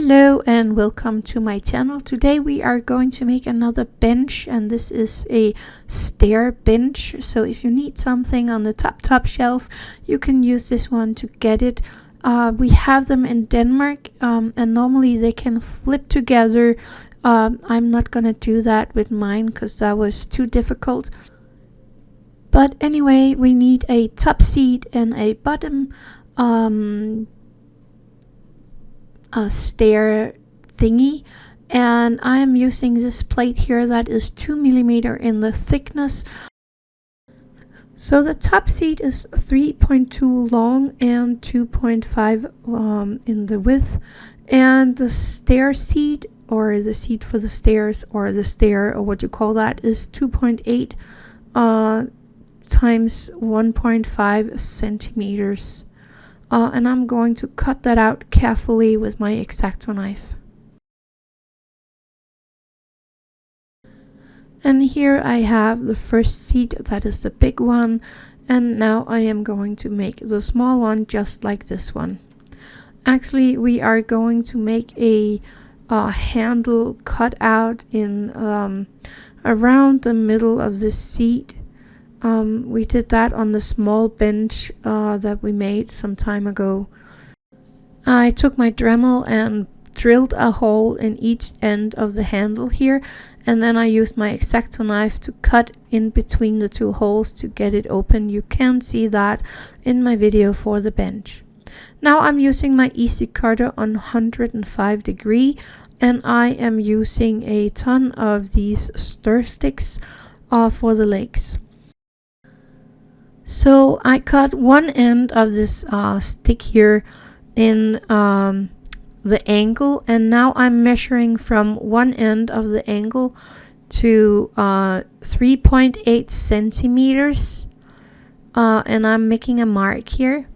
Hello and welcome to my channel. Today we are going to make another bench, and this is a stair bench. So if you need something on the top shelf, you can use this one to get it. We have them in Denmark, and normally they can flip together. I'm not gonna do that with mine because that was too difficult. But anyway, we need a top seat and a bottom a stair thingy, and I am using this plate here that is 2 millimeter in the thickness. So the top seat is 3.2 long and 2.5 in the width, and the stair seat, or the seat for the stairs, or the stair, or what you call that, is 2.8 times 1.5 centimeters. And I'm going to cut that out carefully with my X-Acto knife. And here I have the first seat, that is the big one, and now I am going to make the small one just like this one. Actually, we are going to make a handle cut out in around the middle of this seat. We did that on the small bench that we made some time ago. I took my Dremel and drilled a hole in each end of the handle here, and then I used my X-Acto knife to cut in between the two holes to get it open. You can see that in my video for the bench. Now I'm using my easy cutter on 105 degree, and I am using a ton of these stir sticks for the legs. So I cut one end of this stick here in the angle, and now I'm measuring from one end of the angle to 3.8 centimeters, and I'm making a mark here.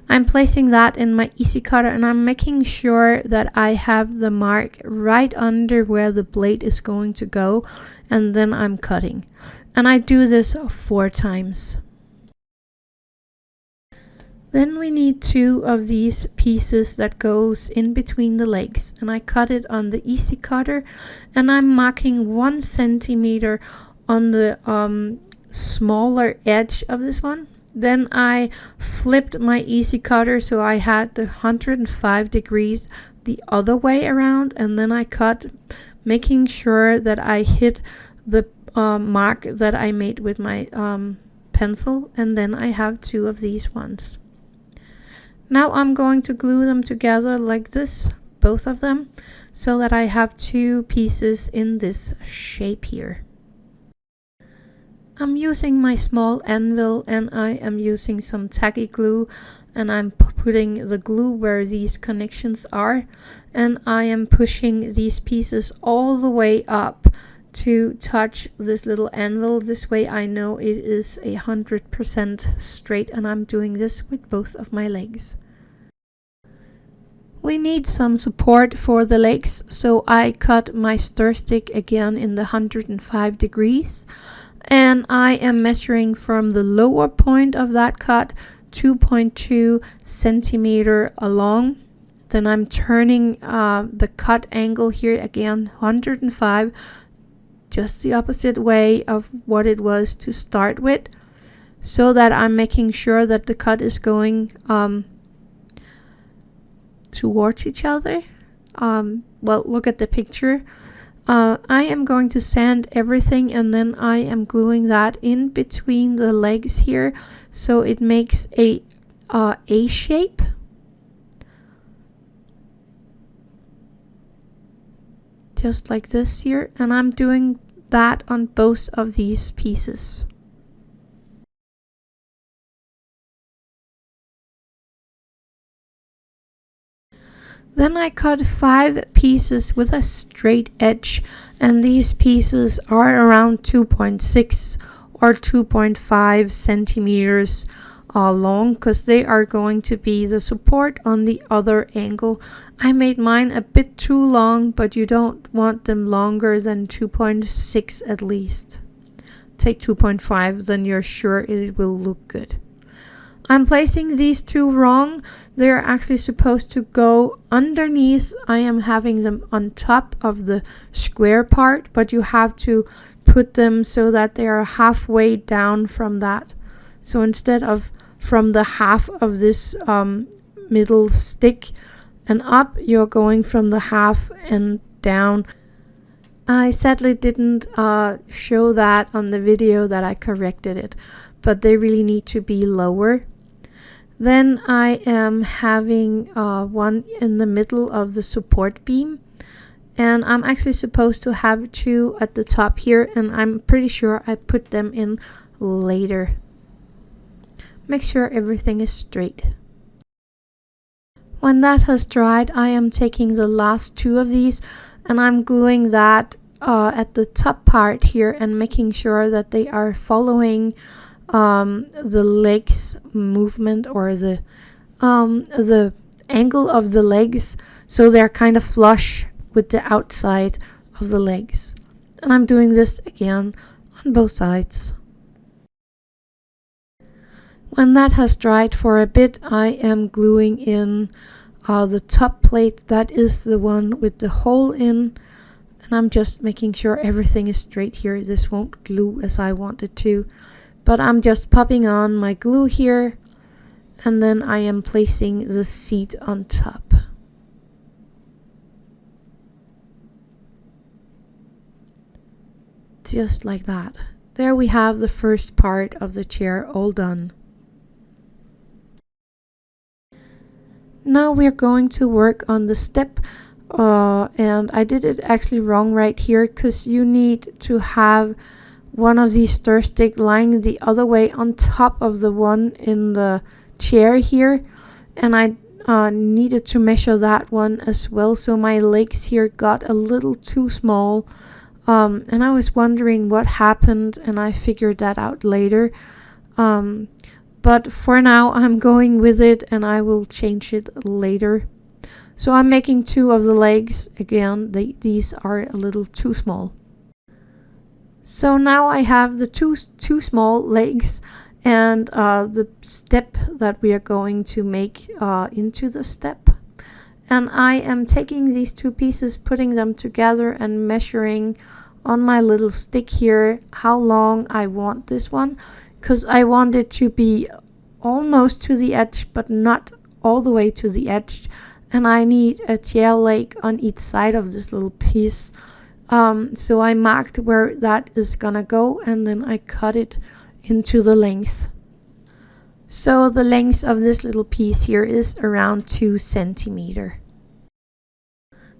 I'm placing that in my easy cutter, and I'm making sure that I have the mark right under where the blade is going to go, and then I'm cutting. And I do this 4 times. Then we need 2 of these pieces that goes in between the legs, and I cut it on the easy cutter, and I'm marking 1 centimeter on the smaller edge of this one. Then I flipped my easy cutter so I had the 105 degrees the other way around, and then I cut, making sure that I hit the mark that I made with my pencil, and then I have 2 of these ones. Now I'm going to glue them together like this, both of them, so that I have 2 pieces in this shape here. I'm using my small anvil, and I am using some tacky glue, and I'm putting the glue where these connections are, and I am pushing these pieces all the way up to touch this little anvil. This way I know it is 100% straight, and I'm doing this with both of my legs. We need some support for the legs, so I cut my stir stick again in the 105 degrees, and I am measuring from the lower point of that cut 2.2 centimeter along. Then I'm turning the cut angle here again 105, just the opposite way of what it was to start with, so that I'm making sure that the cut is going towards each other. Well, look at the picture. I am going to sand everything, and then I am gluing that in between the legs here, so it makes a shape. Just like this here, and I'm doing that on both of these pieces. Then I cut 5 pieces with a straight edge, and these pieces are around 2.6 or 2.5 centimeters long, because they are going to be the support on the other angle. I made mine a bit too long, but you don't want them longer than 2.6 at least. Take 2.5, then you're sure it will look good. I'm placing these two wrong. They're actually supposed to go underneath. I am having them on top of the square part, but you have to put them so that they are halfway down from that. So instead of from the half of this middle stick and up, you're going from the half and down. I sadly didn't show that on the video that I corrected it, but they really need to be lower. Then I am having one in the middle of the support beam, and I'm actually supposed to have two at the top here, and I'm pretty sure I put them in later. Make sure everything is straight. When that has dried, I am taking the last two of these and I'm gluing that at the top part here and making sure that they are following the legs movement, or the angle of the legs, so they're kind of flush with the outside of the legs. And I'm doing this again on both sides. When that has dried for a bit, I am gluing in the top plate. That is the one with the hole in, and I'm just making sure everything is straight here. This won't glue as I want it to, but I'm just popping on my glue here, and then I am placing the seat on top. Just like that. There we have the first part of the chair all done. Now we're going to work on the step, and I did it actually wrong right here, because you need to have one of these stir stick lying the other way on top of the one in the chair here, and I needed to measure that one as well, so my legs here got a little too small, and I was wondering what happened, and I figured that out later. But for now I'm going with it, and I will change it later. So I'm making two of the legs again. These are a little too small. So now I have the two small legs and the step that we are going to make into the step. And I am taking these two pieces, putting them together and measuring on my little stick here how long I want this one, because I want it to be almost to the edge but not all the way to the edge, and I need a tail leg on each side of this little piece. So I marked where that is gonna go, and then I cut it into the length. So the length of this little piece here is around 2 centimeters.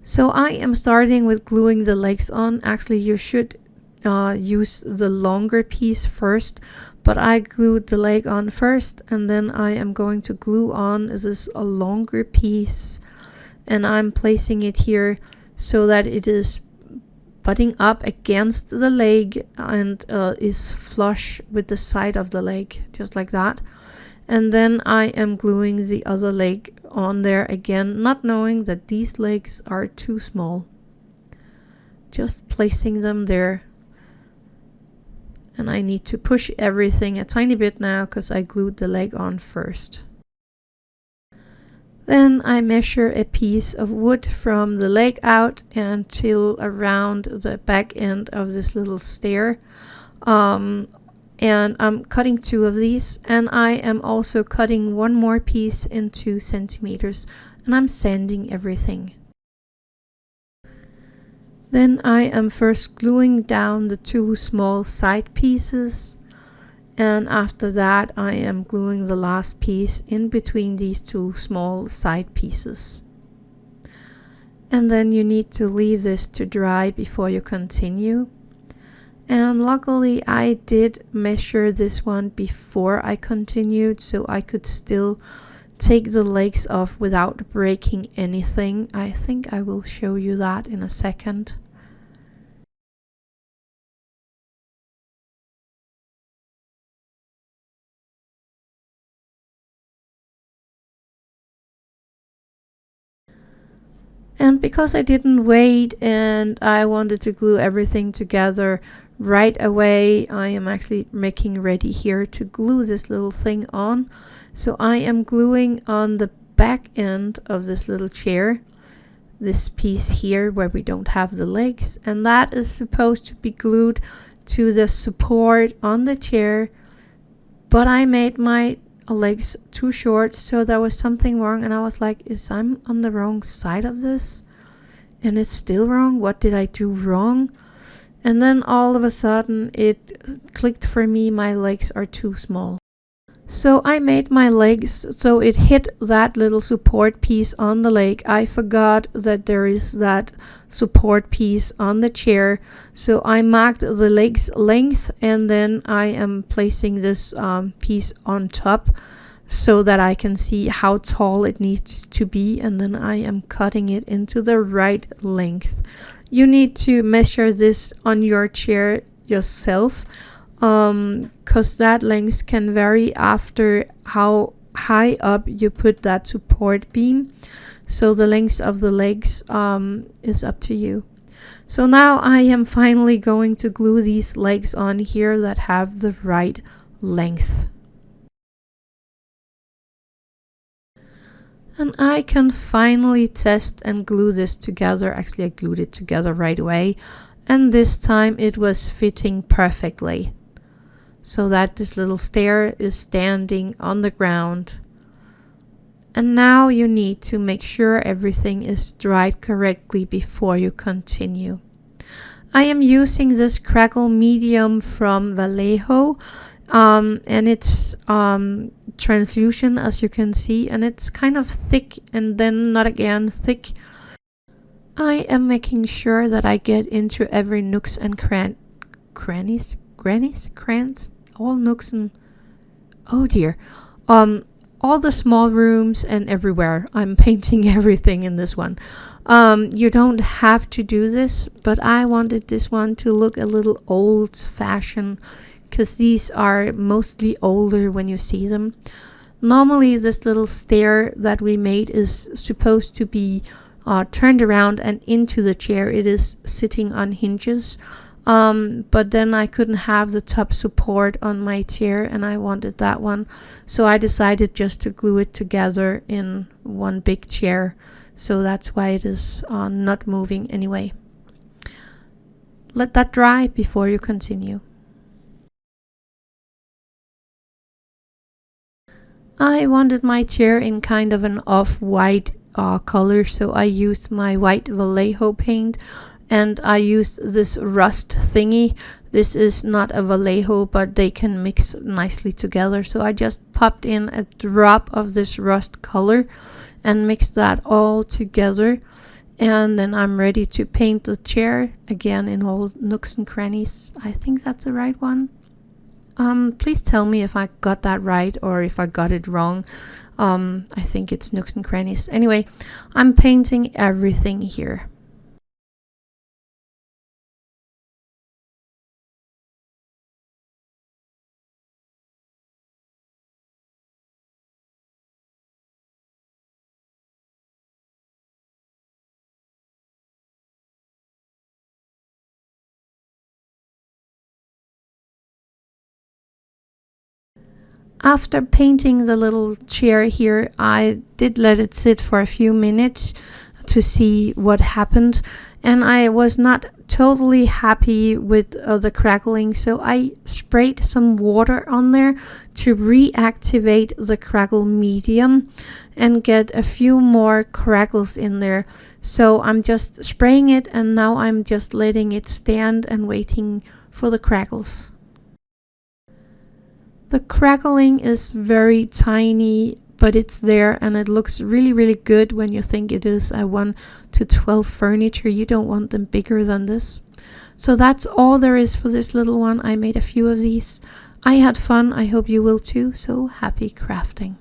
So I am starting with gluing the legs on. Actually, you should use the longer piece first, but I glued the leg on first, and then I am going to glue on this a longer piece, and I'm placing it here so that it is butting up against the leg and is flush with the side of the leg, just like that. And then I am gluing the other leg on there again, not knowing that these legs are too small. Just placing them there. And I need to push everything a tiny bit now because I glued the leg on first. Then I measure a piece of wood from the leg out until around the back end of this little stair. And I'm cutting 2 of these, and I am also cutting one more piece in 2 centimeters, and I'm sanding everything. Then I am first gluing down the 2 small side pieces, and after that I am gluing the last piece in between these 2 small side pieces. And then you need to leave this to dry before you continue. And luckily I did measure this one before I continued, so I could still take the legs off without breaking anything. I think I will show you that in a second. And because I didn't wait and I wanted to glue everything together right away, I am actually making ready here to glue this little thing on. So I am gluing on the back end of this little chair, this piece here where we don't have the legs, and that is supposed to be glued to the support on the chair, but I made my legs too short, so there was something wrong, and I was like, is I'm on the wrong side of this? And it's still wrong. What did I do wrong? And then all of a sudden it clicked for me, my legs are too small. So I made my legs so it hit that little support piece on the leg. I forgot that there is that support piece on the chair. So I marked the leg's length, and then I am placing this piece on top so that I can see how tall it needs to be, and then I am cutting it into the right length. You need to measure this on your chair yourself, because that length can vary after how high up you put that support beam. So the length of the legs is up to you. So now I am finally going to glue these legs on here that have the right length. And I can finally test and glue this together. Actually, I glued it together right away, and this time it was fitting perfectly, so that this little stair is standing on the ground. And now you need to make sure everything is dried correctly before you continue. I am using this crackle medium from Vallejo, and it's translucent, as you can see, and it's kind of thick and then not again thick. I am making sure that I get into every nooks and crannies, all nooks and, oh dear, all the small rooms and everywhere. I'm painting everything in this one. You don't have to do this, but I wanted this one to look a little old-fashioned, because these are mostly older when you see them. Normally this little stair that we made is supposed to be turned around and into the chair. It is sitting on hinges, but then I couldn't have the top support on my chair, and I wanted that one, so I decided just to glue it together in one big chair. So that's why it is not moving anyway. Let that dry before you continue. I wanted my chair in kind of an off-white color, so I used my white Vallejo paint, and I used this rust thingy. This is not a Vallejo, but they can mix nicely together, so I just popped in a drop of this rust color and mixed that all together, and then I'm ready to paint the chair again in all nooks and crannies. I think that's the right one. Please tell me if I got that right or if I got it wrong. I think it's nooks and crannies. Anyway, I'm painting everything here. After painting the little chair here, I did let it sit for a few minutes to see what happened, and I was not totally happy with the crackling, so I sprayed some water on there to reactivate the crackle medium and get a few more crackles in there. So I'm just spraying it, and now I'm just letting it stand and waiting for the crackles. The crackling is very tiny, but it's there, and it looks really, really good when you think it is a 1 to 12 furniture. You don't want them bigger than this. So that's all there is for this little one. I made a few of these. I had fun. I hope you will too. So happy crafting.